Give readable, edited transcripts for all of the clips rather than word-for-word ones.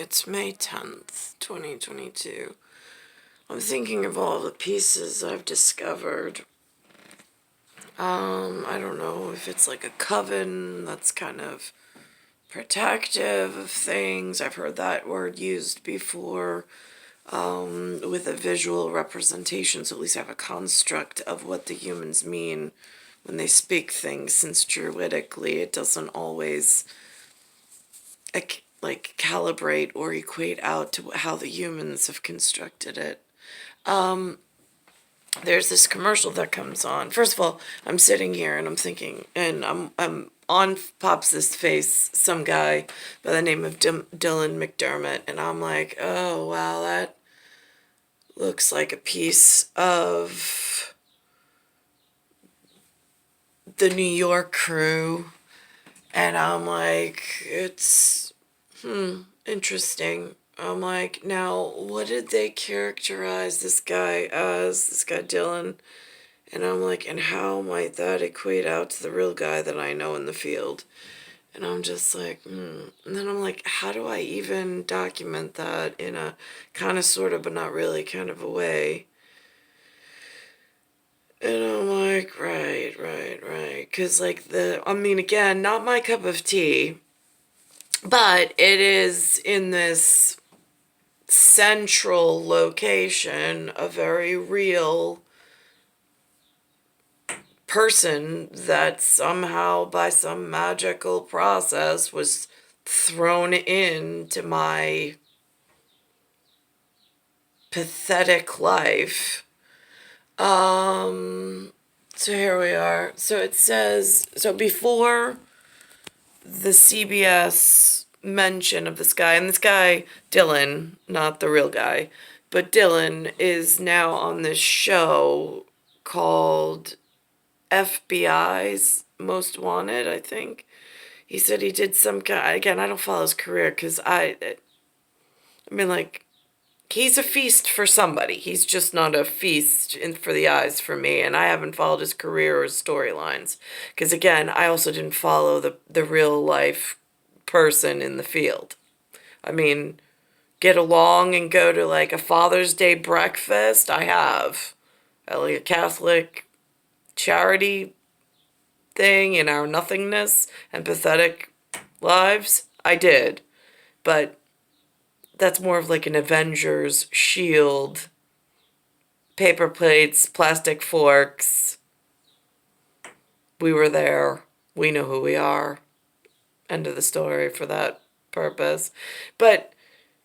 It's May 10th, 2022. I'm thinking of all the pieces I've discovered. I don't know if it's like a coven that's kind of protective of things. I've heard that word used before, with a visual representation, so at least I have a construct of what the humans mean when they speak things, since druidically it doesn't always like calibrate or equate out to how the humans have constructed it. There's this commercial that comes on. First of all, I'm sitting here and I'm thinking, and I'm on pops this face some guy by the name of Dylan McDermott, and I'm like, oh wow, that looks like a piece of the New York Crew, and I'm like, it's interesting. I'm like, now, what did they characterize this guy as, this guy Dylan? And I'm like, and how might that equate out to the real guy that I know in the field? And I'm just like, And then I'm like, how do I even document that in a kind of, sort of, but not really kind of a way? And I'm like, right. Because, like, again, not my cup of tea, but it is in this central location, a very real person that somehow, by some magical process, was thrown into my pathetic life. So here we are. So it says, so before the CBS mention of this guy, and this guy, Dylan, not the real guy, but Dylan is now on this show called FBI's Most Wanted, I think. He said he did some kind, again, I don't follow his career because like, he's a feast for somebody. He's just not a feast for the eyes for me, and I haven't followed his career or his storylines. Because, again, I also didn't follow the real life person in the field. I mean, get along and go to, like, a Father's Day breakfast? I have. At, like, a Catholic charity thing in our nothingness and pathetic lives? I did. But that's more of like an Avengers shield. Paper plates, plastic forks. We were there. We know who we are. End of the story for that purpose. But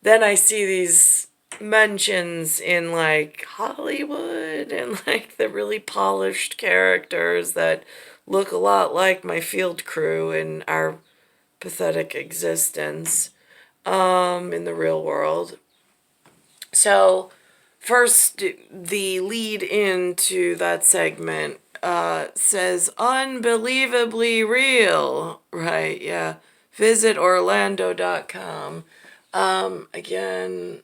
then I see these mentions in like Hollywood and like the really polished characters that look a lot like my field crew in our pathetic existence, in the real world. So first, the lead into that segment says unbelievably real, right? Yeah. Visit Orlando.com. Again,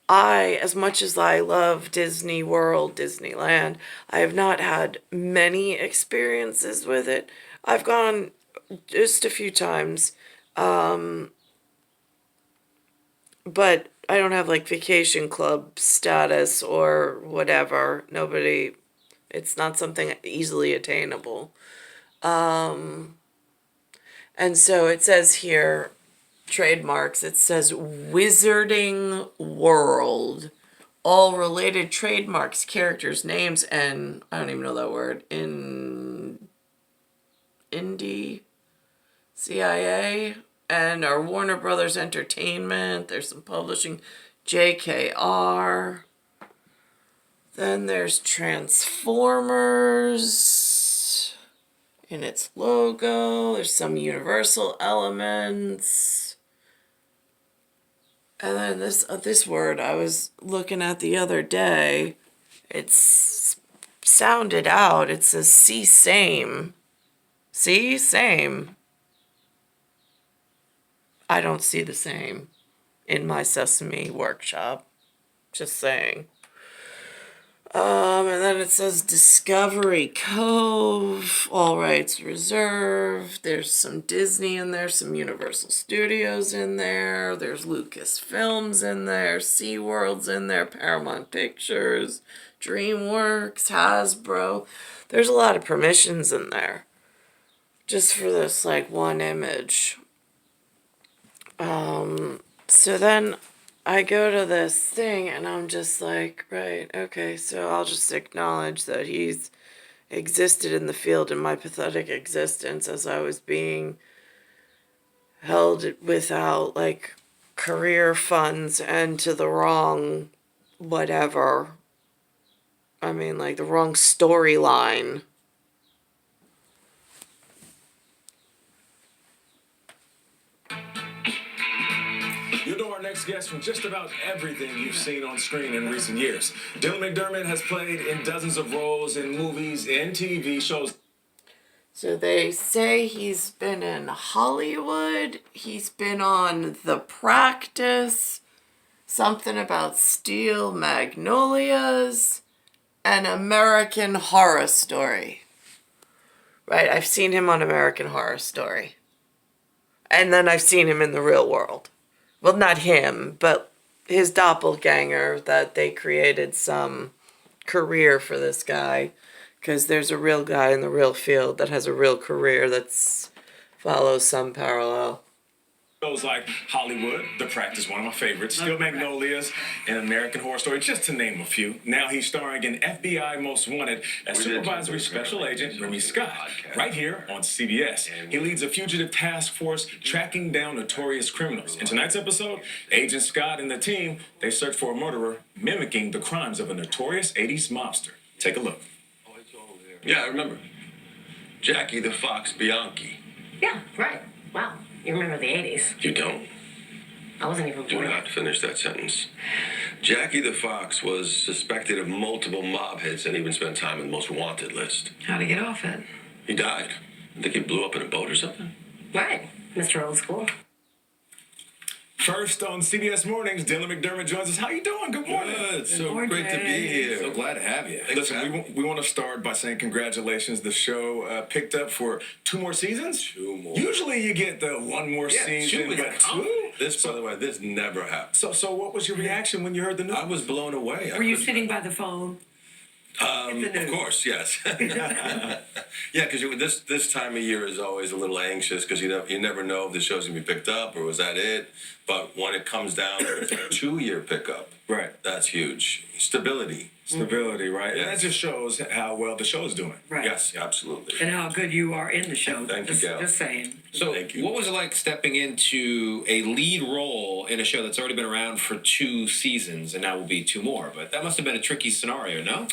as much as I love Disney World, Disneyland, I have not had many experiences with it. I've gone just a few times, but I don't have like vacation club status or whatever. It's not something easily attainable. And so it says here, trademarks, it says Wizarding World. All related trademarks, characters, names, and I don't even know that word. Indie CIA and our Warner Brothers Entertainment. There's some publishing, JKR. Then there's Transformers in its logo. There's some Universal elements. And then this word I was looking at the other day, it's sounded out. It says see same. See same. I don't see the same in my Sesame workshop. Just saying. And then it says Discovery Cove, all rights reserved. There's some Disney in there, some Universal Studios in there. There's Lucasfilms in there, SeaWorld's in there, Paramount Pictures, DreamWorks, Hasbro. There's a lot of permissions in there just for this like one image. So then I go to this thing and I'm just like, right, okay, so I'll just acknowledge that he's existed in the field in my pathetic existence as I was being held without like career funds and to the wrong whatever. I mean, like the wrong storyline. You'll know our next guest from just about everything you've seen on screen in recent years. Dylan McDermott has played in dozens of roles in movies and TV shows. So they say he's been in Hollywood, he's been on The Practice, something about Steel Magnolias, and American Horror Story. Right, I've seen him on American Horror Story. And then I've seen him in the real world. Well, not him, but his doppelganger, that they created some career for this guy. Because there's a real guy in the real field that has a real career that follows some parallel. Shows like Hollywood, The Practice, one of my favorites, Steel Magnolias, and American Horror Story, just to name a few. Now he's starring in FBI Most Wanted as Supervisory Special Agent Remy Scott, right here on CBS. He leads a fugitive task force tracking down notorious criminals. In tonight's episode, Agent Scott and the team, they search for a murderer mimicking the crimes of a notorious 80s mobster. Take a look. Yeah, I remember. Jackie the Fox Bianchi. Yeah, right. Wow. You remember the 80s. You don't? I wasn't even Do born. not finish that sentence. Jackie the Fox was suspected of multiple mob hits and even spent time on the most wanted list. How'd he get off it? He died. I think he blew up in a boat or something. Right. Mr. Old School. First on CBS Mornings, Dylan McDermott joins us. How you doing? Good morning. Good. So morning. great to be here. So glad to have you. Thanks for Listen, having we want to start by saying congratulations. The show picked up for 2 more seasons. 2 more. Usually you get the 1 more season. two, But yeah. 2? This, by the way, this never happened. So what was your reaction when you heard the news? I was blown away. Were you sitting by the phone? Of course, yes. Yeah, because this time of year is always a little anxious because you never know if the show's gonna be picked up or was that it. But when it comes down to a 2-year pickup, Right. that's huge. Stability. Stability, right? Yes. And that just shows how well the show's doing. Right. Yes, absolutely. And how good you are in the show. Thank you, Gal. Just saying. So, Thank you. what was it like stepping into a lead role in a show that's already been around for 2 seasons and now will be 2 more? But that must have been a tricky scenario, no?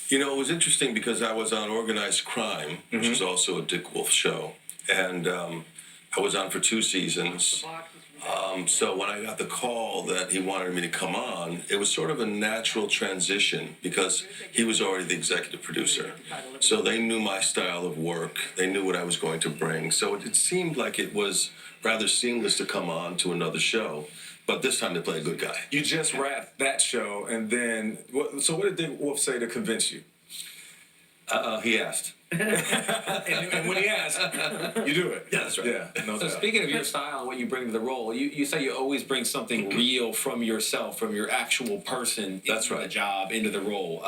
You know, it was interesting because I was on Organized Crime, which is also a Dick Wolf show, and I was on for 2 seasons. So when I got the call that he wanted me to come on, it was sort of a natural transition because he was already the executive producer. So they knew my style of work. They knew what I was going to bring. So it seemed like it was rather seamless to come on to another show, but this time to play a good guy. You just wrapped that show, and then so what did Dick Wolf say to convince you? He asked. And when he asked, you do it. Yeah, that's right. Yeah, no So, doubt. speaking of your style and what you bring to the role, you say you always bring something real from yourself, from your actual person That's into right. the job, into the role.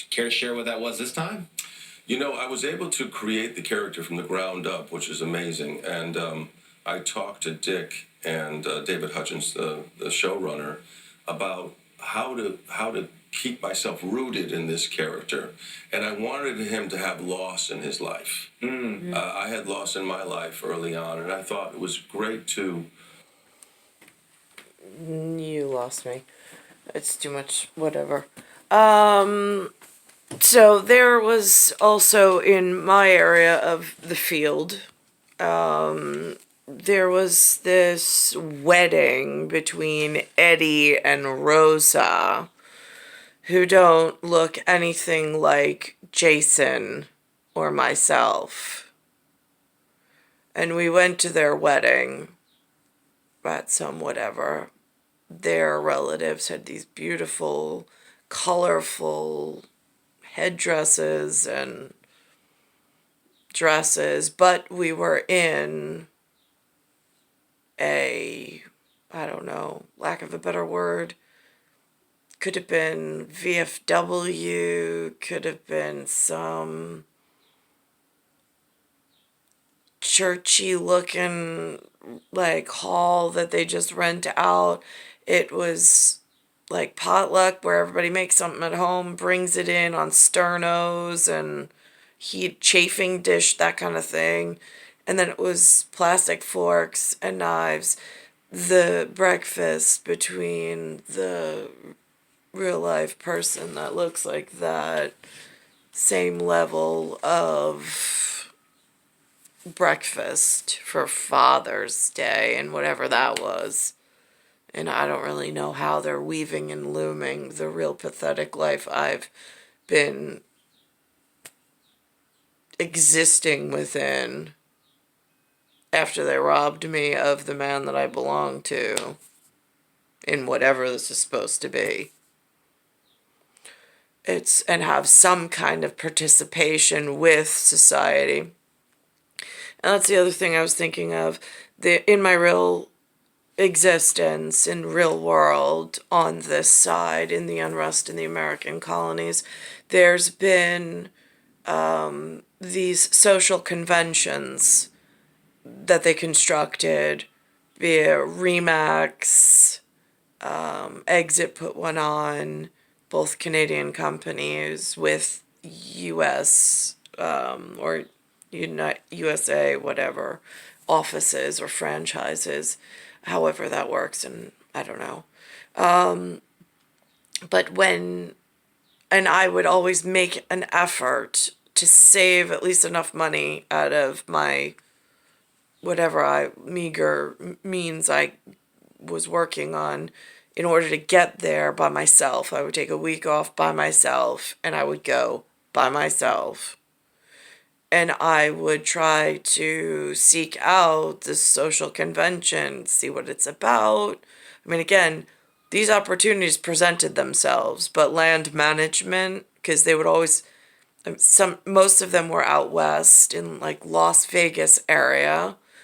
Care to share what that was this time? You know, I was able to create the character from the ground up, which is amazing. And I talked to Dick and David Hutchins, the showrunner, about how to keep myself rooted in this character. And I wanted him to have loss in his life. I had loss in my life early on, and I thought it was great to... You lost me. It's too much, whatever. So there was also in my area of the field, there was this wedding between Eddie and Rosa, who don't look anything like Jason or myself. And we went to their wedding at some whatever. Their relatives had these beautiful colorful headdresses and dresses, but we were in a, I don't know, lack of a better word, could have been VFW, could have been some churchy looking like hall that they just rent out. It was like potluck where everybody makes something at home, brings it in on sternos and heat chafing dish, that kind of thing. And then it was plastic forks and knives. The breakfast between the real life person that looks like that, same level of breakfast for Father's Day and whatever that was. And I don't really know how they're weaving and looming the real pathetic life I've been existing within after they robbed me of the man that I belong to in whatever this is supposed to be. And have some kind of participation with society. And that's the other thing I was thinking of. In my real existence, in real world, on this side, in the unrest in the American colonies, there's been these social conventions that they constructed via Remax, Exit put one on, both Canadian companies with U.S. Or USA, whatever, offices or franchises, however that works, and I don't know. But and I would always make an effort to save at least enough money out of my whatever meager means I was working on in order to get there by myself. I would take a week off by myself and I would go by myself. And I would try to seek out this social convention, see what it's about. I mean, again, these opportunities presented themselves, but land management, because they would always, most of them were out west in like Las Vegas area.